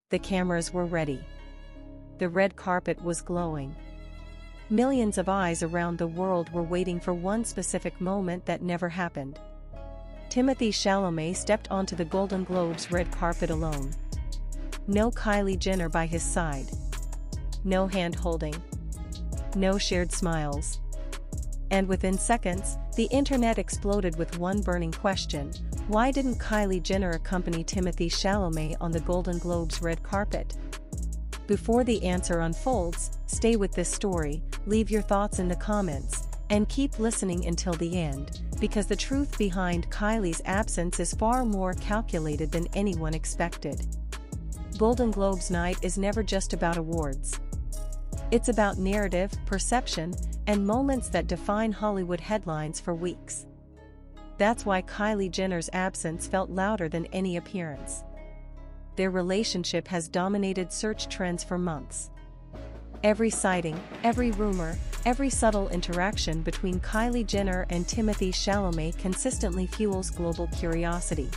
The cameras were ready. The red carpet was glowing. Millions of eyes around the world were waiting for one specific moment that never happened. Timothée Chalamet stepped onto the Golden Globes red carpet alone. No Kylie Jenner by his side. No hand-holding. No shared smiles. And within seconds, the internet exploded with one burning question: why didn't Kylie Jenner accompany Timothée Chalamet on the Golden Globes red carpet? Before the answer unfolds, stay with this story, leave your thoughts in the comments, and keep listening until the end, because the truth behind Kylie's absence is far more calculated than anyone expected. Golden Globes night is never just about awards. It's about narrative, perception, and moments that define Hollywood headlines for weeks. That's why Kylie Jenner's absence felt louder than any appearance. Their relationship has dominated search trends for months. Every sighting, every rumor, every subtle interaction between Kylie Jenner and Timothée Chalamet consistently fuels global curiosity.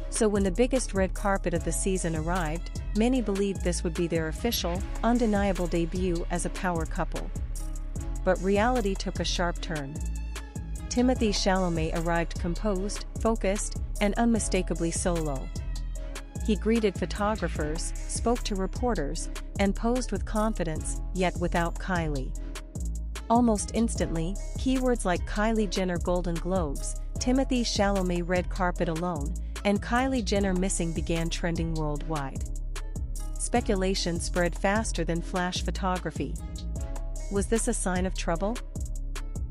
So when the biggest red carpet of the season arrived, many believed this would be their official, undeniable debut as a power couple. But reality took a sharp turn. Timothée Chalamet arrived composed, focused, and unmistakably solo. He greeted photographers, spoke to reporters, and posed with confidence, yet without Kylie. Almost instantly, keywords like Kylie Jenner Golden Globes, Timothée Chalamet red carpet alone, and Kylie Jenner missing began trending worldwide. Speculation spread faster than flash photography. Was this a sign of trouble?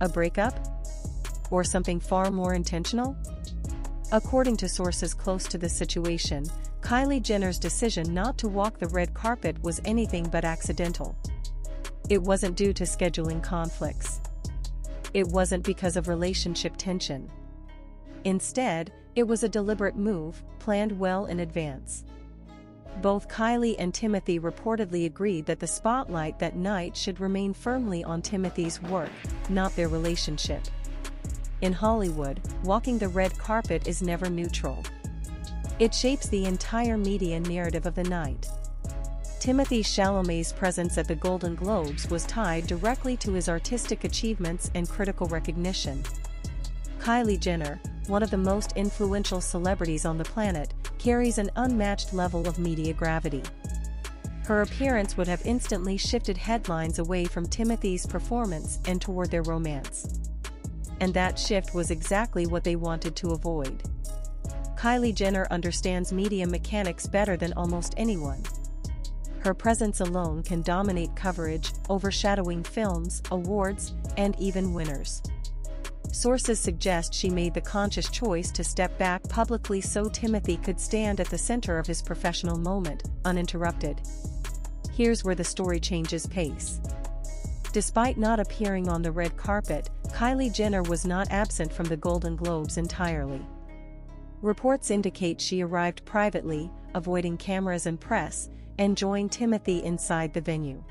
A breakup? Or something far more intentional? According to sources close to the situation, Kylie Jenner's decision not to walk the red carpet was anything but accidental. It wasn't due to scheduling conflicts. It wasn't because of relationship tension. Instead, it was a deliberate move, planned well in advance. Both Kylie and Timothee reportedly agreed that the spotlight that night should remain firmly on Timothy's work, not their relationship. In Hollywood, walking the red carpet is never neutral. It shapes the entire media narrative of the night. Timothée Chalamet's presence at the Golden Globes was tied directly to his artistic achievements and critical recognition. Kylie Jenner, one of the most influential celebrities on the planet, carries an unmatched level of media gravity. Her appearance would have instantly shifted headlines away from Timothy's performance and toward their romance. And that shift was exactly what they wanted to avoid. Kylie Jenner understands media mechanics better than almost anyone. Her presence alone can dominate coverage, overshadowing films, awards, and even winners. Sources suggest she made the conscious choice to step back publicly so Timothee could stand at the center of his professional moment, uninterrupted. Here's where the story changes pace. Despite not appearing on the red carpet, Kylie Jenner was not absent from the Golden Globes entirely. Reports indicate she arrived privately, avoiding cameras and press, and joined Timothee inside the venue.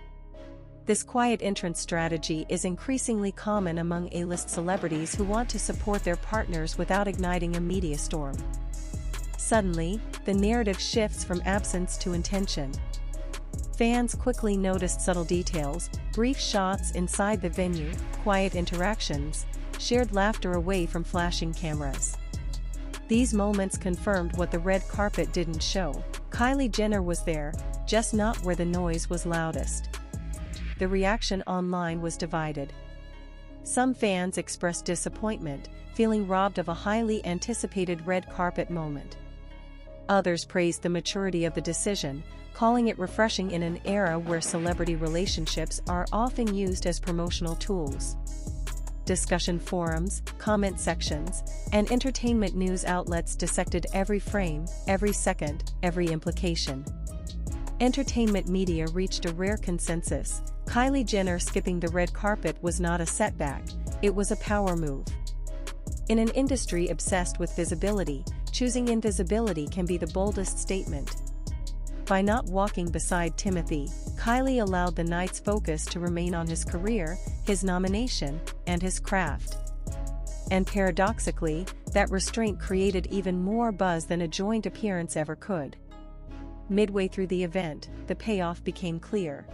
This quiet entrance strategy is increasingly common among A-list celebrities who want to support their partners without igniting a media storm. Suddenly, the narrative shifts from absence to intention. Fans quickly noticed subtle details, brief shots inside the venue, quiet interactions, shared laughter away from flashing cameras. These moments confirmed what the red carpet didn't show. Kylie Jenner was there, just not where the noise was loudest. The reaction online was divided. Some fans expressed disappointment, feeling robbed of a highly anticipated red carpet moment. Others praised the maturity of the decision, calling it refreshing in an era where celebrity relationships are often used as promotional tools. Discussion forums, comment sections, and entertainment news outlets dissected every frame, every second, every implication. Entertainment media reached a rare consensus. Kylie Jenner skipping the red carpet was not a setback, it was a power move. In an industry obsessed with visibility, choosing invisibility can be the boldest statement. By not walking beside Timothee, Kylie allowed the night's focus to remain on his career, his nomination, and his craft. And paradoxically, that restraint created even more buzz than a joint appearance ever could. Midway through the event, the payoff became clear.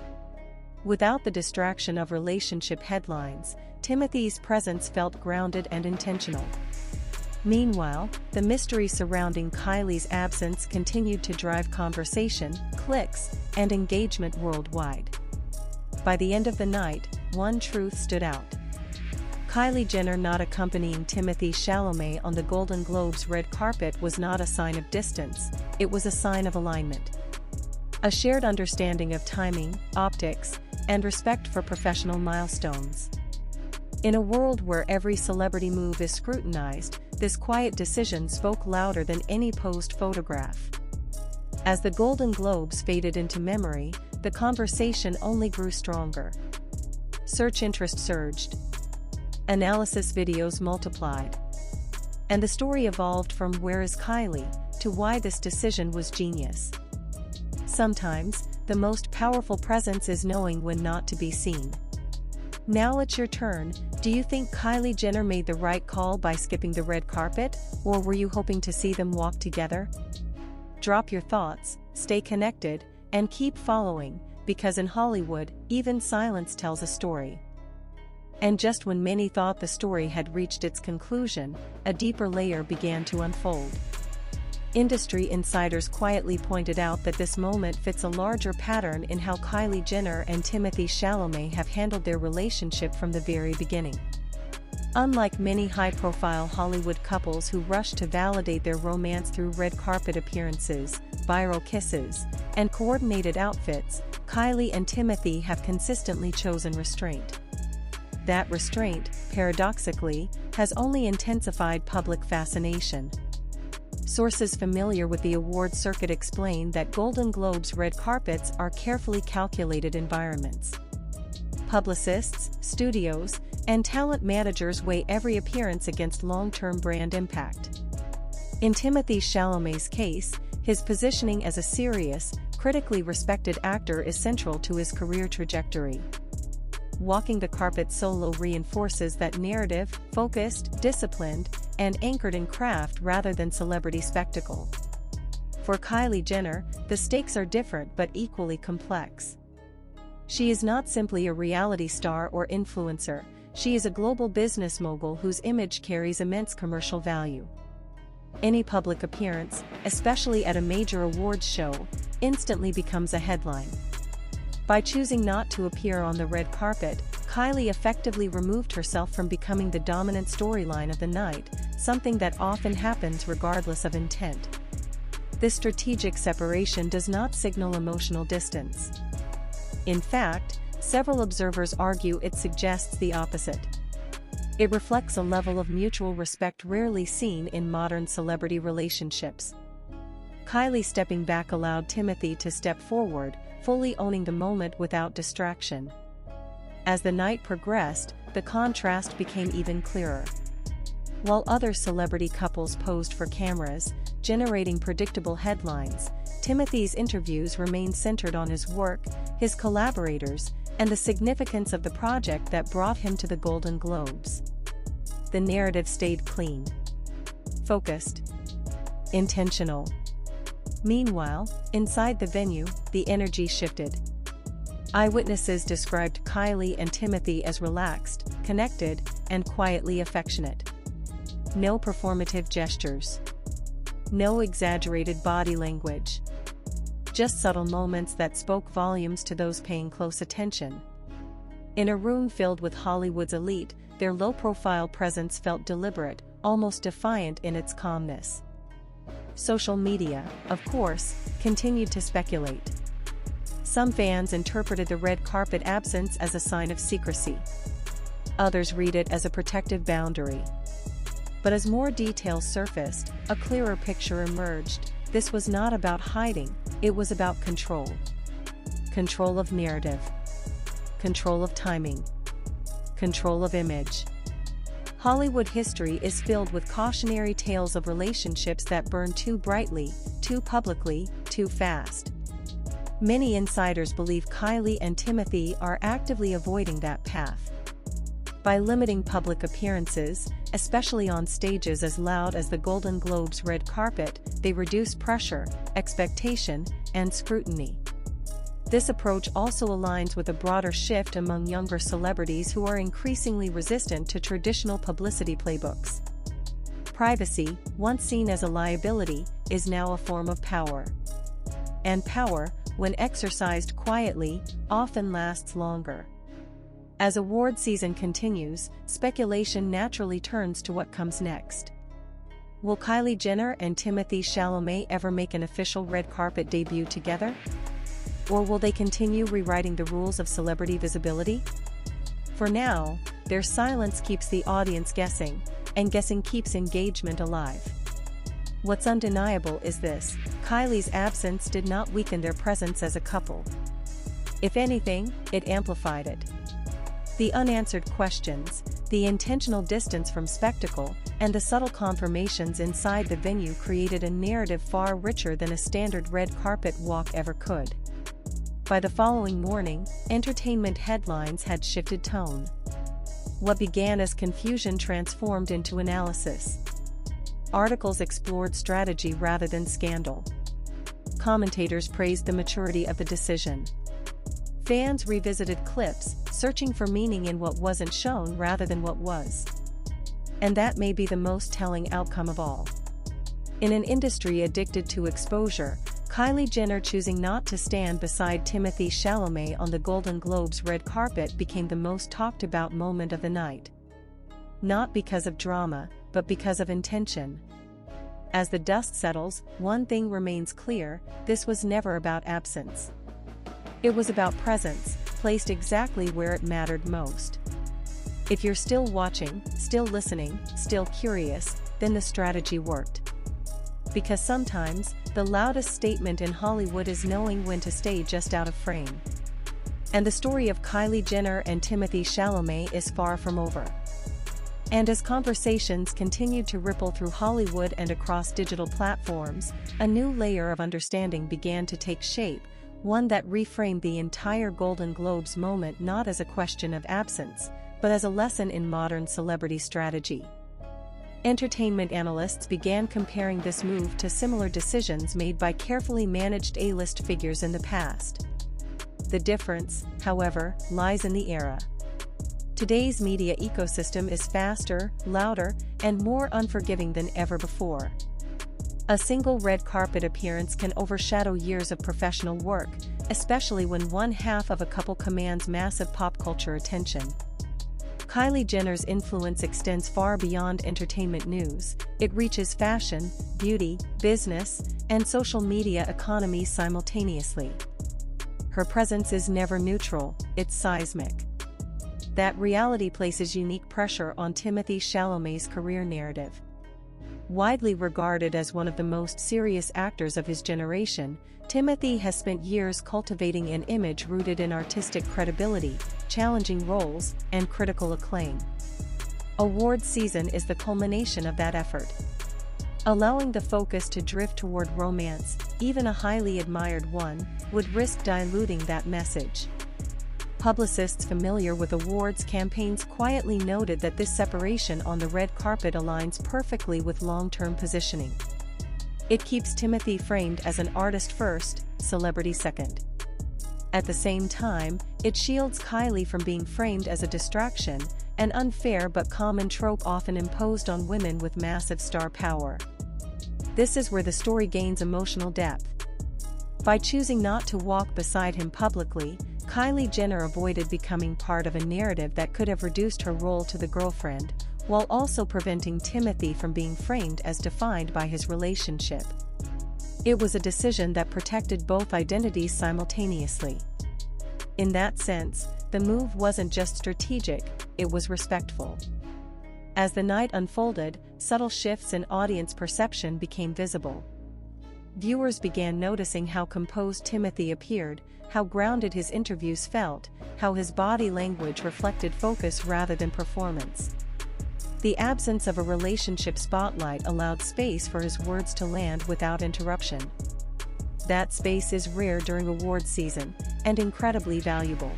Without the distraction of relationship headlines, Timothee's presence felt grounded and intentional. Meanwhile, the mystery surrounding Kylie's absence continued to drive conversation, clicks, and engagement worldwide. By the end of the night, one truth stood out. Kylie Jenner not accompanying Timothée Chalamet on the Golden Globes red carpet was not a sign of distance, it was a sign of alignment. A shared understanding of timing, optics, and respect for professional milestones. In a world where every celebrity move is scrutinized, this quiet decision spoke louder than any posed photograph. As the Golden Globes faded into memory, the conversation only grew stronger. Search interest surged. Analysis videos multiplied. And the story evolved from "Where is Kylie?" to "Why this decision was genius." Sometimes, the most powerful presence is knowing when not to be seen. Now it's your turn. Do you think Kylie Jenner made the right call by skipping the red carpet, or were you hoping to see them walk together? Drop your thoughts, stay connected, and keep following, because in Hollywood, even silence tells a story. And just when many thought the story had reached its conclusion, a deeper layer began to unfold. Industry insiders quietly pointed out that this moment fits a larger pattern in how Kylie Jenner and Timothée Chalamet have handled their relationship from the very beginning. Unlike many high-profile Hollywood couples who rush to validate their romance through red carpet appearances, viral kisses, and coordinated outfits, Kylie and Timothée have consistently chosen restraint. That restraint, paradoxically, has only intensified public fascination. Sources familiar with the award circuit explain that Golden Globes red carpets are carefully calculated environments. Publicists, studios, and talent managers weigh every appearance against long-term brand impact. In Timothée Chalamet's case, his positioning as a serious, critically respected actor is central to his career trajectory. Walking the carpet solo reinforces that narrative, focused, disciplined, and anchored in craft rather than celebrity spectacle. For Kylie Jenner, the stakes are different but equally complex. She is not simply a reality star or influencer, she is a global business mogul whose image carries immense commercial value. Any public appearance, especially at a major awards show, instantly becomes a headline. By choosing not to appear on the red carpet, Kylie effectively removed herself from becoming the dominant storyline of the night, something that often happens regardless of intent. This strategic separation does not signal emotional distance. In fact, several observers argue it suggests the opposite. It reflects a level of mutual respect rarely seen in modern celebrity relationships. Kylie stepping back allowed Timothée to step forward, fully owning the moment without distraction. As the night progressed, the contrast became even clearer. While other celebrity couples posed for cameras, generating predictable headlines, Timothy's interviews remained centered on his work, his collaborators, and the significance of the project that brought him to the Golden Globes. The narrative stayed clean, focused, intentional. Meanwhile, inside the venue, the energy shifted. Eyewitnesses described Kylie and Timothée as relaxed, connected, and quietly affectionate. No performative gestures. No exaggerated body language. Just subtle moments that spoke volumes to those paying close attention. In a room filled with Hollywood's elite, their low-profile presence felt deliberate, almost defiant in its calmness. Social media, of course, continued to speculate. Some fans interpreted the red carpet absence as a sign of secrecy. Others read it as a protective boundary. But as more details surfaced, a clearer picture emerged. This was not about hiding, it was about control. Control of narrative. Control of timing. Control of image. Hollywood history is filled with cautionary tales of relationships that burn too brightly, too publicly, too fast. Many insiders believe Kylie and Timothée are actively avoiding that path. By limiting public appearances, especially on stages as loud as the Golden Globes red carpet, they reduce pressure, expectation, and scrutiny. This approach also aligns with a broader shift among younger celebrities who are increasingly resistant to traditional publicity playbooks. Privacy, once seen as a liability, is now a form of power. And power, when exercised quietly, often lasts longer. As award season continues, speculation naturally turns to what comes next. Will Kylie Jenner and Timothée Chalamet ever make an official red carpet debut together? Or will they continue rewriting the rules of celebrity visibility? For now, their silence keeps the audience guessing, and guessing keeps engagement alive. What's undeniable is this: Kylie's absence did not weaken their presence as a couple. If anything, it amplified it. The unanswered questions, the intentional distance from spectacle, and the subtle confirmations inside the venue created a narrative far richer than a standard red carpet walk ever could. By the following morning, entertainment headlines had shifted tone. What began as confusion transformed into analysis. Articles explored strategy rather than scandal. Commentators praised the maturity of the decision. Fans revisited clips, searching for meaning in what wasn't shown rather than what was. And that may be the most telling outcome of all. In an industry addicted to exposure, Kylie Jenner choosing not to stand beside Timothée Chalamet on the Golden Globes red carpet became the most talked about moment of the night. Not because of drama, but because of intention. As the dust settles, one thing remains clear: this was never about absence. It was about presence, placed exactly where it mattered most. If you're still watching, still listening, still curious, then the strategy worked. Because sometimes, the loudest statement in Hollywood is knowing when to stay just out of frame. And the story of Kylie Jenner and Timothée Chalamet is far from over. And as conversations continued to ripple through Hollywood and across digital platforms, a new layer of understanding began to take shape, one that reframed the entire Golden Globes moment not as a question of absence, but as a lesson in modern celebrity strategy. Entertainment analysts began comparing this move to similar decisions made by carefully managed A-list figures in the past. The difference, however, lies in the era. Today's media ecosystem is faster, louder, and more unforgiving than ever before. A single red carpet appearance can overshadow years of professional work, especially when one half of a couple commands massive pop culture attention. Kylie Jenner's influence extends far beyond entertainment news. It reaches fashion, beauty, business, and social media economies simultaneously. Her presence is never neutral, it's seismic. That reality places unique pressure on Timothée Chalamet's career narrative. Widely regarded as one of the most serious actors of his generation, Timothee has spent years cultivating an image rooted in artistic credibility, challenging roles, and critical acclaim. Award season is the culmination of that effort. Allowing the focus to drift toward romance, even a highly admired one, would risk diluting that message. Publicists familiar with awards campaigns quietly noted that this separation on the red carpet aligns perfectly with long-term positioning. It keeps Timothee framed as an artist first, celebrity second. At the same time, it shields Kylie from being framed as a distraction, an unfair but common trope often imposed on women with massive star power. This is where the story gains emotional depth. By choosing not to walk beside him publicly, Kylie Jenner avoided becoming part of a narrative that could have reduced her role to the girlfriend, while also preventing Timothee from being framed as defined by his relationship. It was a decision that protected both identities simultaneously. In that sense, the move wasn't just strategic, it was respectful. As the night unfolded, subtle shifts in audience perception became visible. Viewers began noticing how composed Timothee appeared, how grounded his interviews felt, how his body language reflected focus rather than performance. The absence of a relationship spotlight allowed space for his words to land without interruption. That space is rare during award season, and incredibly valuable.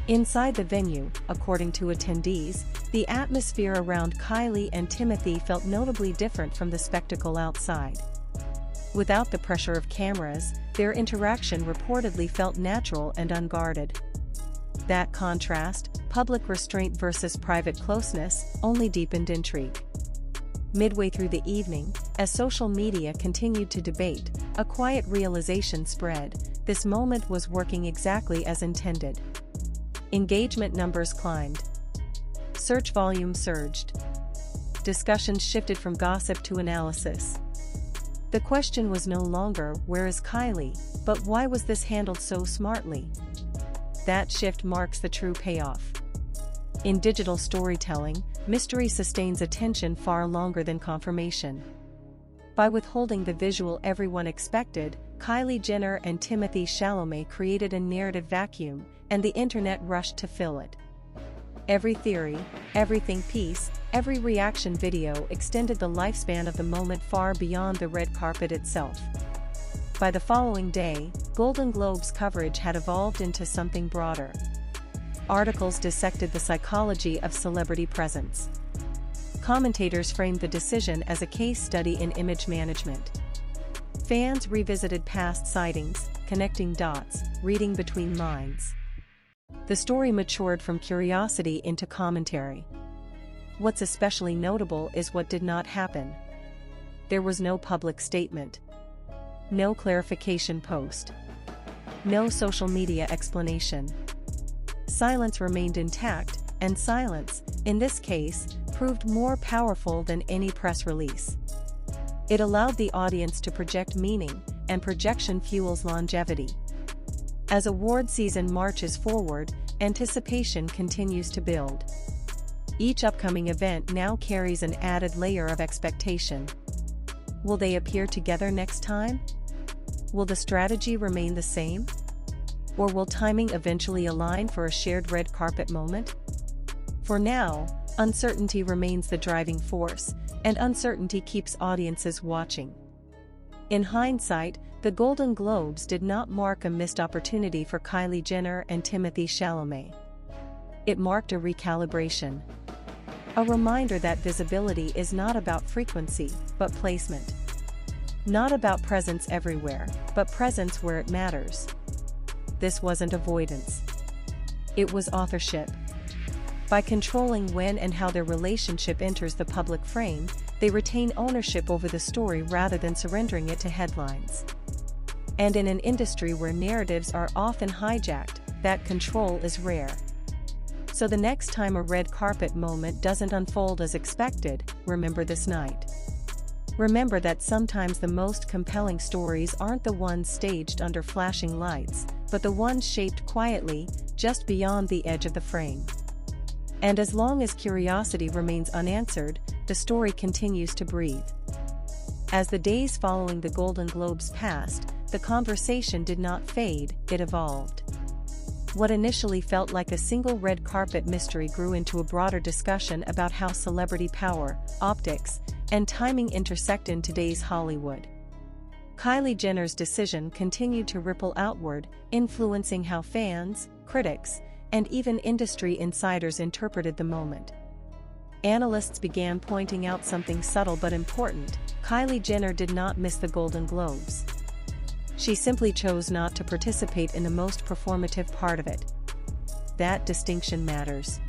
Inside the venue, according to attendees, the atmosphere around Kylie and Timothee felt notably different from the spectacle outside. Without the pressure of cameras, their interaction reportedly felt natural and unguarded. That contrast, public restraint versus private closeness, only deepened intrigue. Midway through the evening, as social media continued to debate, a quiet realization spread: this moment was working exactly as intended. Engagement numbers climbed. Search volume surged. Discussions shifted from gossip to analysis. The question was no longer, "Where is Kylie?" but "Why was this handled so smartly?" That shift marks the true payoff. In digital storytelling, mystery sustains attention far longer than confirmation. By withholding the visual everyone expected, Kylie Jenner and Timothée Chalamet created a narrative vacuum, and the internet rushed to fill it. Every theory, every think piece, every reaction video extended the lifespan of the moment far beyond the red carpet itself. By the following day, Golden Globes coverage had evolved into something broader. Articles dissected the psychology of celebrity presence. Commentators framed the decision as a case study in image management. Fans revisited past sightings, connecting dots, reading between lines. The story matured from curiosity into commentary. What's especially notable is what did not happen. There was no public statement. No clarification post. No social media explanation. Silence remained intact, and silence, in this case, proved more powerful than any press release. It allowed the audience to project meaning, and projection fuels longevity. As award season marches forward, anticipation continues to build. Each upcoming event now carries an added layer of expectation. Will they appear together next time? Will the strategy remain the same? Or will timing eventually align for a shared red carpet moment? For now, uncertainty remains the driving force, and uncertainty keeps audiences watching. In hindsight, the Golden Globes did not mark a missed opportunity for Kylie Jenner and Timothée Chalamet. It marked a recalibration. A reminder that visibility is not about frequency, but placement. Not about presence everywhere, but presence where it matters. This wasn't avoidance. It was authorship. By controlling when and how their relationship enters the public frame, they retain ownership over the story rather than surrendering it to headlines. And in an industry where narratives are often hijacked, that control is rare. So the next time a red carpet moment doesn't unfold as expected, remember this night. Remember that sometimes the most compelling stories aren't the ones staged under flashing lights, but the ones shaped quietly, just beyond the edge of the frame. And as long as curiosity remains unanswered, the story continues to breathe. As the days following the Golden Globes passed, the conversation did not fade, it evolved. What initially felt like a single red carpet mystery grew into a broader discussion about how celebrity power, optics, and timing intersect in today's Hollywood. Kylie Jenner's decision continued to ripple outward, influencing how fans, critics, and even industry insiders interpreted the moment. Analysts began pointing out something subtle but important: Kylie Jenner did not miss the Golden Globes. She simply chose not to participate in the most performative part of it. That distinction matters.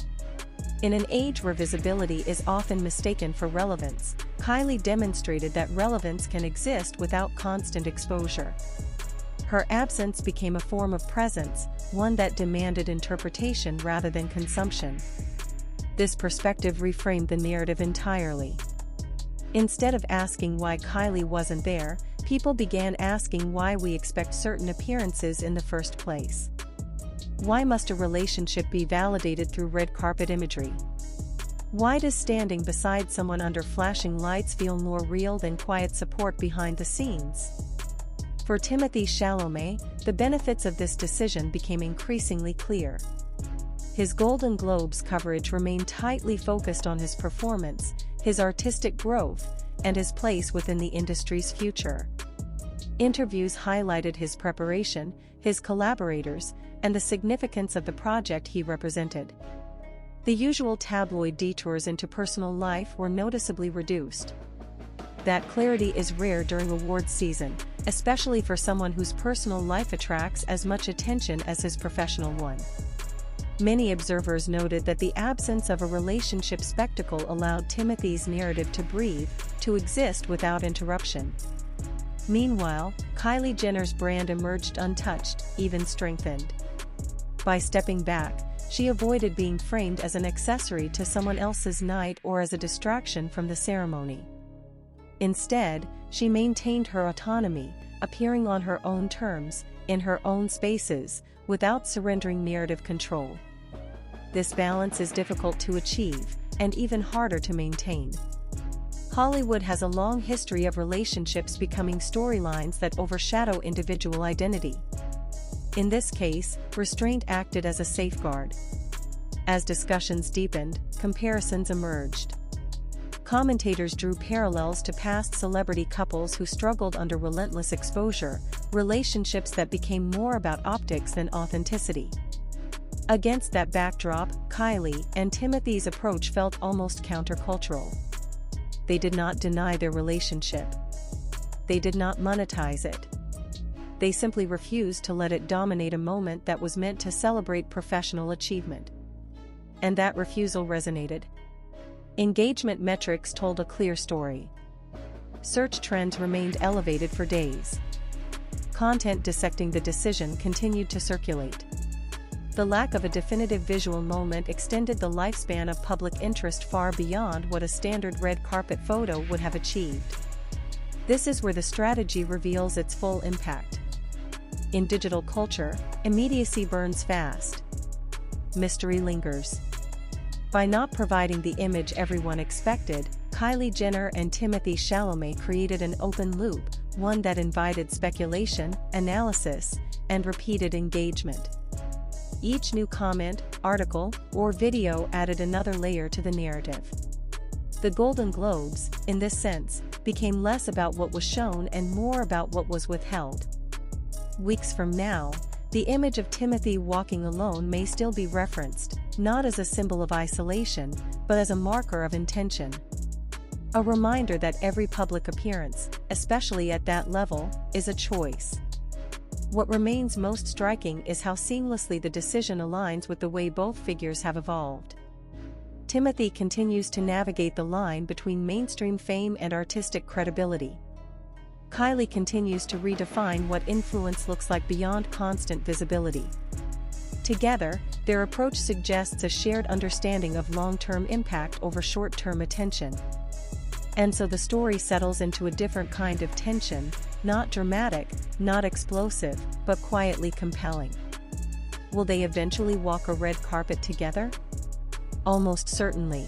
In an age where visibility is often mistaken for relevance, Kylie demonstrated that relevance can exist without constant exposure. Her absence became a form of presence, one that demanded interpretation rather than consumption. This perspective reframed the narrative entirely. Instead of asking why Kylie wasn't there, people began asking why we expect certain appearances in the first place. Why must a relationship be validated through red carpet imagery? Why does standing beside someone under flashing lights feel more real than quiet support behind the scenes? For Timothée Chalamet, the benefits of this decision became increasingly clear. His Golden Globes coverage remained tightly focused on his performance, his artistic growth, and his place within the industry's future. Interviews highlighted his preparation, his collaborators, and the significance of the project he represented. The usual tabloid detours into personal life were noticeably reduced. That clarity is rare during awards season, especially for someone whose personal life attracts as much attention as his professional one. Many observers noted that the absence of a relationship spectacle allowed Timothee's narrative to breathe, to exist without interruption. Meanwhile, Kylie Jenner's brand emerged untouched, even strengthened. By stepping back, she avoided being framed as an accessory to someone else's night or as a distraction from the ceremony. Instead, she maintained her autonomy, appearing on her own terms, in her own spaces, without surrendering narrative control. This balance is difficult to achieve, and even harder to maintain. Hollywood has a long history of relationships becoming storylines that overshadow individual identity. In this case, restraint acted as a safeguard. As discussions deepened, comparisons emerged. Commentators drew parallels to past celebrity couples who struggled under relentless exposure, relationships that became more about optics than authenticity. Against that backdrop, Kylie and Timothee's approach felt almost countercultural. They did not deny their relationship. They did not monetize it. They simply refused to let it dominate a moment that was meant to celebrate professional achievement. And that refusal resonated. Engagement metrics told a clear story. Search trends remained elevated for days. Content dissecting the decision continued to circulate. The lack of a definitive visual moment extended the lifespan of public interest far beyond what a standard red carpet photo would have achieved. This is where the strategy reveals its full impact. In digital culture, immediacy burns fast. Mystery lingers. By not providing the image everyone expected, Kylie Jenner and Timothée Chalamet created an open loop, one that invited speculation, analysis, and repeated engagement. Each new comment, article, or video added another layer to the narrative. The Golden Globes, in this sense, became less about what was shown and more about what was withheld. Weeks from now, the image of Timothee walking alone may still be referenced, not as a symbol of isolation, but as a marker of intention. A reminder that every public appearance, especially at that level, is a choice. What remains most striking is how seamlessly the decision aligns with the way both figures have evolved. Timothee continues to navigate the line between mainstream fame and artistic credibility. Kylie continues to redefine what influence looks like beyond constant visibility. Together, their approach suggests a shared understanding of long-term impact over short-term attention. And so the story settles into a different kind of tension, not dramatic, not explosive, but quietly compelling. Will they eventually walk a red carpet together? Almost certainly.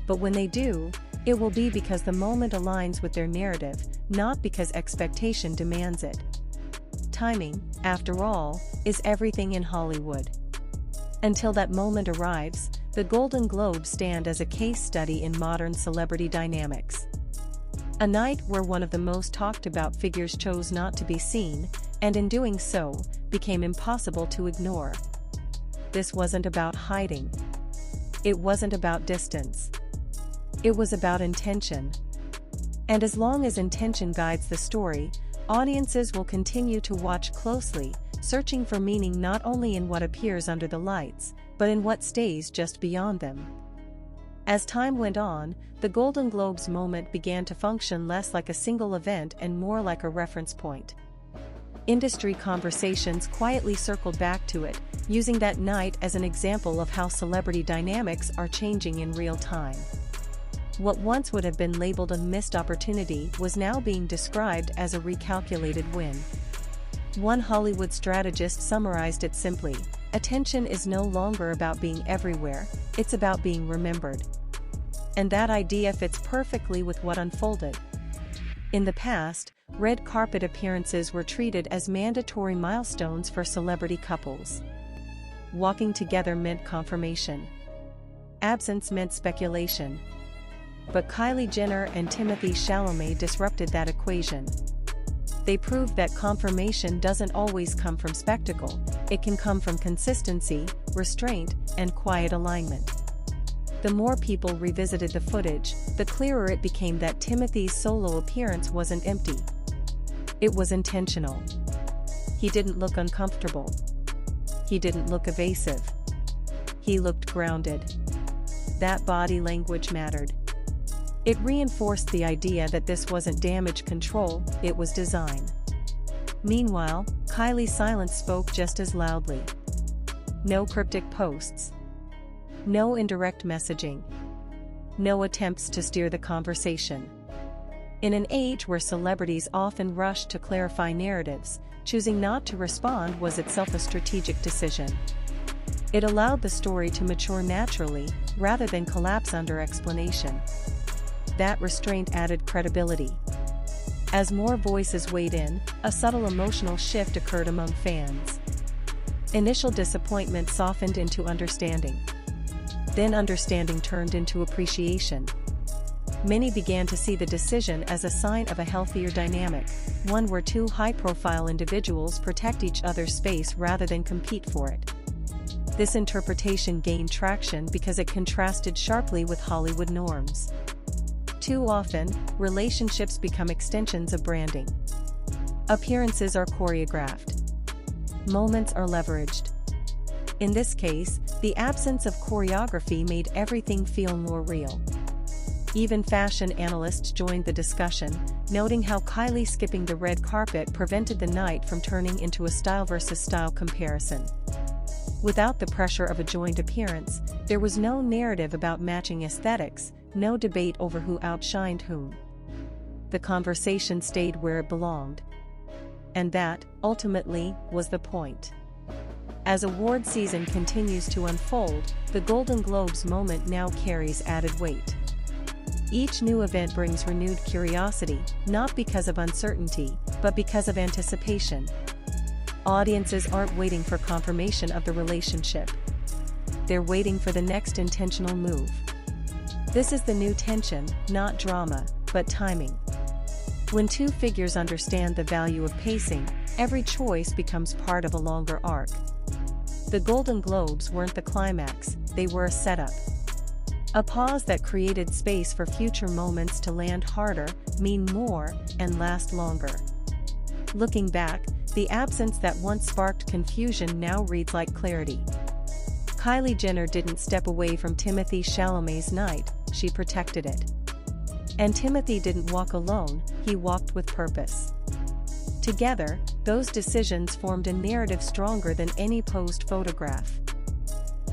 But when they do, it will be because the moment aligns with their narrative, not because expectation demands it. Timing, after all, is everything in Hollywood. Until that moment arrives, the Golden Globes stand as a case study in modern celebrity dynamics. A night where one of the most talked about figures chose not to be seen, and in doing so, became impossible to ignore. This wasn't about hiding. It wasn't about distance. It was about intention. And as long as intention guides the story, audiences will continue to watch closely, searching for meaning not only in what appears under the lights, but in what stays just beyond them. As time went on, the Golden Globes moment began to function less like a single event and more like a reference point. Industry conversations quietly circled back to it, using that night as an example of how celebrity dynamics are changing in real time. What once would have been labeled a missed opportunity was now being described as a recalculated win. One Hollywood strategist summarized it simply: attention is no longer about being everywhere, it's about being remembered. And that idea fits perfectly with what unfolded. In the past, red carpet appearances were treated as mandatory milestones for celebrity couples. Walking together meant confirmation. Absence meant speculation. But Kylie Jenner and Timothée Chalamet disrupted that equation. they proved that confirmation doesn't always come from spectacle, it can come from consistency, restraint, and quiet alignment. The more people revisited the footage, the clearer it became that Timothee's solo appearance wasn't empty. It was intentional. He didn't look uncomfortable. He didn't look evasive. He looked grounded. That body language mattered. It reinforced the idea that this wasn't damage control, it was design. Meanwhile, Kylie's silence spoke just as loudly. No cryptic posts. No indirect messaging. No attempts to steer the conversation. In an age where celebrities often rush to clarify narratives, choosing not to respond was itself a strategic decision. It allowed the story to mature naturally, rather than collapse under explanation. That restraint added credibility. As more voices weighed in, a subtle emotional shift occurred among fans. Initial disappointment softened into understanding. Then understanding turned into appreciation. Many began to see the decision as a sign of a healthier dynamic, one where two high-profile individuals protect each other's space rather than compete for it. This interpretation gained traction because it contrasted sharply with Hollywood norms. Too often, relationships become extensions of branding. Appearances are choreographed. Moments are leveraged. In this case, the absence of choreography made everything feel more real. Even fashion analysts joined the discussion, noting how Kylie skipping the red carpet prevented the night from turning into a style versus style comparison. Without the pressure of a joined appearance, there was no narrative about matching aesthetics, no debate over who outshined whom. The conversation stayed where it belonged. And that, ultimately, was the point. As award season continues to unfold, the Golden Globes moment now carries added weight. Each new event brings renewed curiosity, not because of uncertainty, but because of anticipation. Audiences aren't waiting for confirmation of the relationship. They're waiting for the next intentional move. This is the new tension, not drama, but timing. When two figures understand the value of pacing, every choice becomes part of a longer arc. The Golden Globes weren't the climax, they were a setup. A pause that created space for future moments to land harder, mean more, and last longer. Looking back, the absence that once sparked confusion now reads like clarity. Kylie Jenner didn't step away from Timothée Chalamet's night, she protected it. And Timothee didn't walk alone, he walked with purpose. Together, those decisions formed a narrative stronger than any posed photograph.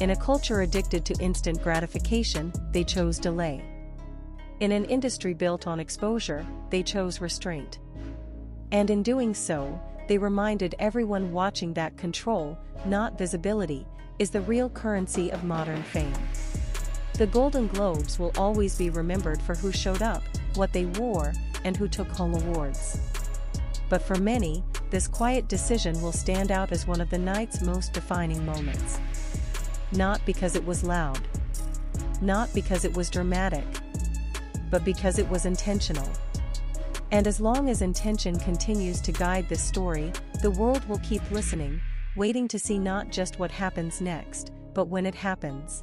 In a culture addicted to instant gratification, they chose delay. In an industry built on exposure, they chose restraint. And in doing so, they reminded everyone watching that control, not visibility, is the real currency of modern fame. The Golden Globes will always be remembered for who showed up, what they wore, and who took home awards. But for many, this quiet decision will stand out as one of the night's most defining moments. Not because it was loud. Not because it was dramatic. But because it was intentional. And as long as intention continues to guide this story, the world will keep listening, waiting to see not just what happens next, but when it happens.